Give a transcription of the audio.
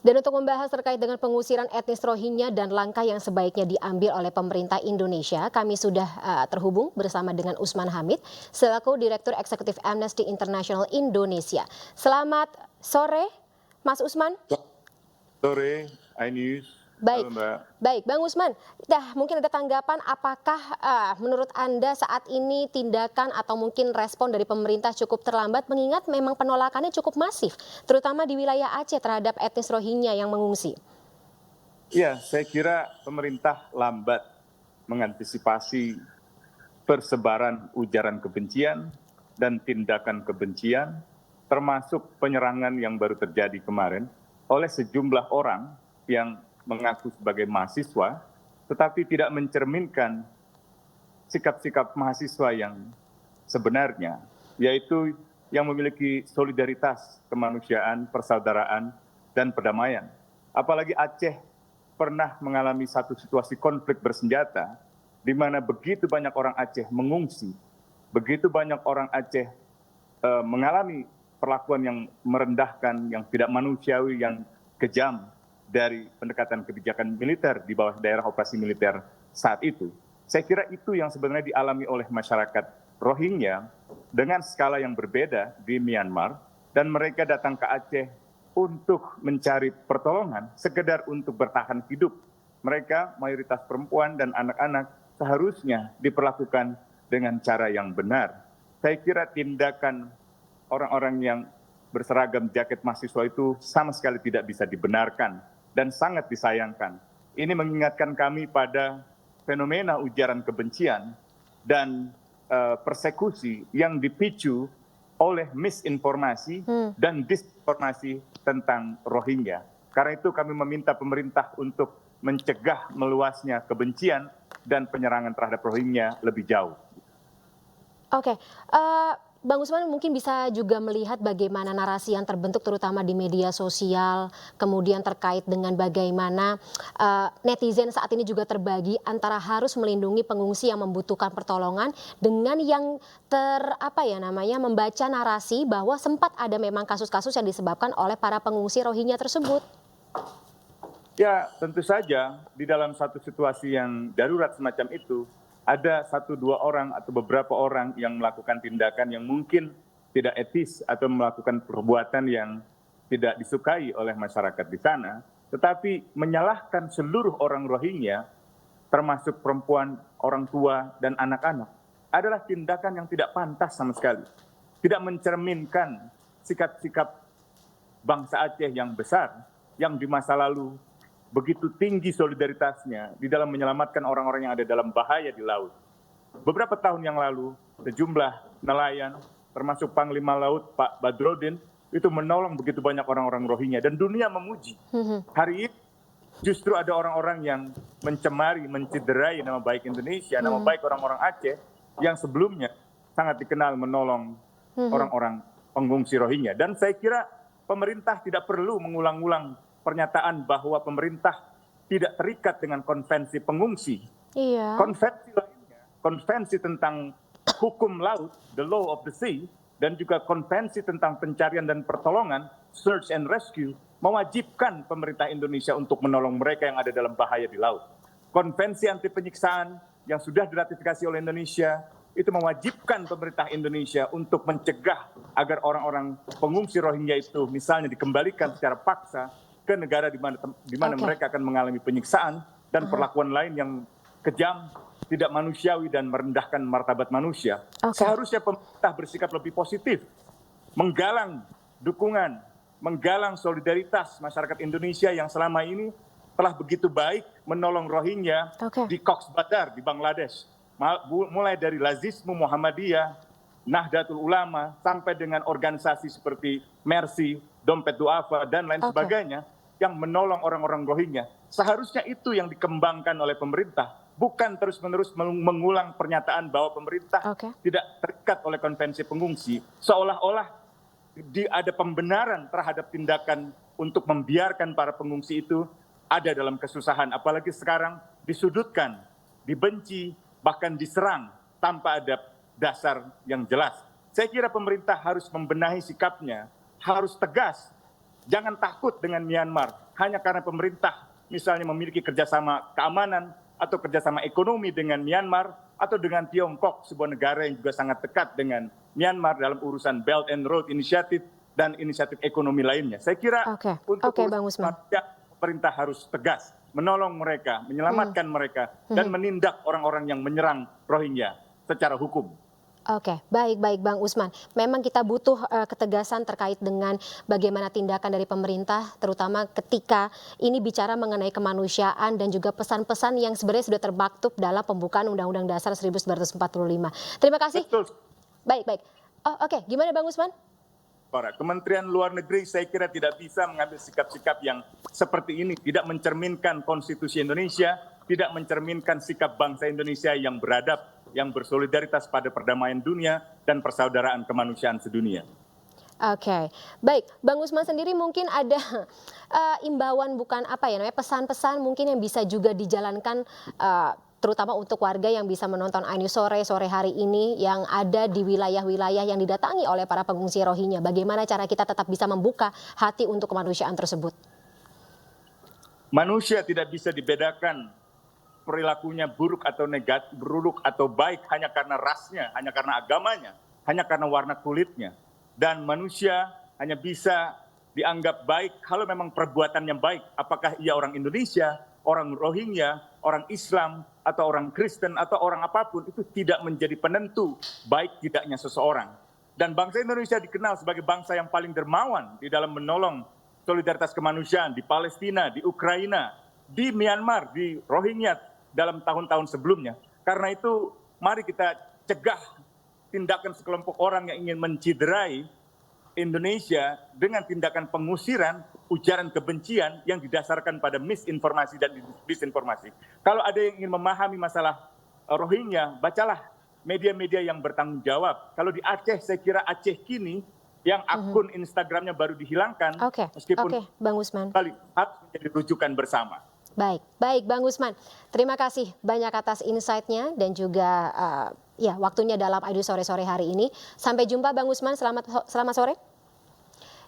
Dan untuk membahas terkait dengan pengusiran etnis Rohingya dan langkah yang sebaiknya diambil oleh pemerintah Indonesia, kami sudah terhubung bersama dengan Usman Hamid, selaku Direktur Eksekutif Amnesty International Indonesia. Selamat sore, Mas Usman. Sore, Ainus. Baik, Halo Mbak. baik, Bang Usman. Mungkin ada tanggapan apakah menurut Anda saat ini tindakan atau mungkin respon dari pemerintah cukup terlambat mengingat memang penolakannya cukup masif, terutama di wilayah Aceh terhadap etnis Rohingya yang mengungsi? Ya, saya kira pemerintah lambat mengantisipasi persebaran ujaran kebencian dan tindakan kebencian, termasuk penyerangan yang baru terjadi kemarin oleh sejumlah orang yang mengaku sebagai mahasiswa, tetapi tidak mencerminkan sikap-sikap mahasiswa yang sebenarnya, yaitu yang memiliki solidaritas kemanusiaan, persaudaraan, dan perdamaian. Apalagi Aceh pernah mengalami satu situasi konflik bersenjata, di mana begitu banyak orang Aceh mengungsi, begitu banyak orang Aceh mengalami perlakuan yang merendahkan, yang tidak manusiawi, yang kejam dari pendekatan kebijakan militer di bawah daerah operasi militer saat itu. Saya kira itu yang sebenarnya dialami oleh masyarakat Rohingya dengan skala yang berbeda di Myanmar, dan mereka datang ke Aceh untuk mencari pertolongan, sekedar untuk bertahan hidup. Mereka mayoritas perempuan dan anak-anak seharusnya diperlakukan dengan cara yang benar. Saya kira tindakan orang-orang yang berseragam jaket mahasiswa itu sama sekali tidak bisa dibenarkan dan sangat disayangkan. Ini mengingatkan kami pada fenomena ujaran kebencian dan persekusi yang dipicu oleh misinformasi dan disinformasi tentang Rohingya. Karena itu kami meminta pemerintah untuk mencegah meluasnya kebencian dan penyerangan terhadap Rohingya lebih jauh. Oke, Bang Usman mungkin bisa juga melihat bagaimana narasi yang terbentuk terutama di media sosial, kemudian terkait dengan bagaimana netizen saat ini juga terbagi antara harus melindungi pengungsi yang membutuhkan pertolongan dengan yang membaca narasi bahwa sempat ada memang kasus-kasus yang disebabkan oleh para pengungsi Rohingya tersebut. Ya, tentu saja di dalam satu situasi yang darurat semacam itu, ada satu dua orang atau beberapa orang yang melakukan tindakan yang mungkin tidak etis atau melakukan perbuatan yang tidak disukai oleh masyarakat di sana, tetapi menyalahkan seluruh orang Rohingya, termasuk perempuan, orang tua, dan anak-anak, adalah tindakan yang tidak pantas sama sekali. Tidak mencerminkan sikap-sikap bangsa Aceh yang besar, yang di masa lalu begitu tinggi solidaritasnya di dalam menyelamatkan orang-orang yang ada dalam bahaya di laut. Beberapa tahun yang lalu, sejumlah nelayan, termasuk Panglima Laut Pak Badrodin, itu menolong begitu banyak orang-orang Rohingya, dan dunia memuji. Hari ini justru ada orang-orang yang mencemari, mencederai nama baik Indonesia, nama baik orang-orang Aceh, yang sebelumnya sangat dikenal menolong orang-orang pengungsi Rohingya. Dan saya kira pemerintah tidak perlu mengulang-ulang pernyataan bahwa pemerintah tidak terikat dengan konvensi pengungsi. Iya. Konvensi lainnya, konvensi tentang hukum laut, the law of the sea, dan juga konvensi tentang pencarian dan pertolongan, search and rescue, mewajibkan pemerintah Indonesia untuk menolong mereka yang ada dalam bahaya di laut. Konvensi anti penyiksaan yang sudah diratifikasi oleh Indonesia, itu mewajibkan pemerintah Indonesia untuk mencegah agar orang-orang pengungsi Rohingya itu misalnya dikembalikan secara paksa ke negara di mana mereka akan mengalami penyiksaan dan perlakuan lain yang kejam, tidak manusiawi, dan merendahkan martabat manusia. Seharusnya pemerintah bersikap lebih positif, menggalang dukungan, menggalang solidaritas masyarakat Indonesia yang selama ini telah begitu baik menolong Rohingya di Cox's Bazar di Bangladesh. Mulai dari Lazismu Muhammadiyah, Nahdlatul Ulama, sampai dengan organisasi seperti Mercy, Dompet Duafa, dan lain sebagainya, yang menolong orang-orang Rohingya. Seharusnya itu yang dikembangkan oleh pemerintah, bukan terus-menerus mengulang pernyataan bahwa pemerintah tidak terikat oleh konvensi pengungsi, seolah-olah ada pembenaran terhadap tindakan untuk membiarkan para pengungsi itu ada dalam kesusahan, apalagi sekarang disudutkan, dibenci, bahkan diserang tanpa ada dasar yang jelas. Saya kira pemerintah harus membenahi sikapnya, harus tegas. Jangan takut dengan Myanmar. hanya karena pemerintah misalnya memiliki kerjasama keamanan atau kerjasama ekonomi dengan Myanmar atau dengan Tiongkok, sebuah negara yang juga sangat dekat dengan Myanmar dalam urusan Belt and Road Initiative dan inisiatif ekonomi lainnya. Saya kira untuk Bang Usman, pemerintah harus tegas menolong mereka, menyelamatkan mereka, dan menindak orang-orang yang menyerang Rohingya secara hukum. Oke, baik Bang Usman. Memang kita butuh ketegasan terkait dengan bagaimana tindakan dari pemerintah, terutama ketika ini bicara mengenai kemanusiaan dan juga pesan-pesan yang sebenarnya sudah termaktub dalam pembukaan Undang-Undang Dasar 1945. Terima kasih. Betul. Baik. Oke, gimana Bang Usman? Para Kementerian Luar Negeri saya kira tidak bisa mengambil sikap-sikap yang seperti ini, tidak mencerminkan konstitusi Indonesia, tidak mencerminkan sikap bangsa Indonesia yang beradab, yang bersolidaritas pada perdamaian dunia dan persaudaraan kemanusiaan sedunia. Oke, baik. Bang Usman sendiri mungkin ada imbauan, bukan pesan-pesan mungkin yang bisa juga dijalankan terutama untuk warga yang bisa menonton iNews sore hari ini yang ada di wilayah-wilayah yang didatangi oleh para pengungsi Rohingya. Bagaimana cara kita tetap bisa membuka hati untuk kemanusiaan tersebut? Manusia tidak bisa dibedakan perilakunya buruk atau negatif, buruk atau baik hanya karena rasnya, hanya karena agamanya, hanya karena warna kulitnya. Dan manusia hanya bisa dianggap baik kalau memang perbuatannya baik. Apakah ia orang Indonesia, orang Rohingya, orang Islam, atau orang Kristen, atau orang apapun, itu tidak menjadi penentu baik tidaknya seseorang. Dan bangsa Indonesia dikenal sebagai bangsa yang paling dermawan di dalam menolong solidaritas kemanusiaan di Palestina, di Ukraina, di Myanmar, di Rohingya dalam tahun-tahun sebelumnya. Karena itu mari kita cegah tindakan sekelompok orang yang ingin menciderai Indonesia dengan tindakan pengusiran, ujaran kebencian yang didasarkan pada misinformasi dan disinformasi. Kalau ada yang ingin memahami masalah Rohingya, bacalah media-media yang bertanggung jawab. Kalau di Aceh, saya kira Aceh kini yang akun Instagramnya baru dihilangkan, meskipun Bang Usman harus menjadi rujukan bersama. Baik Bang Usman, terima kasih banyak atas insight-nya dan juga waktunya dalam iNews sore hari ini. Sampai jumpa Bang Usman, selamat sore.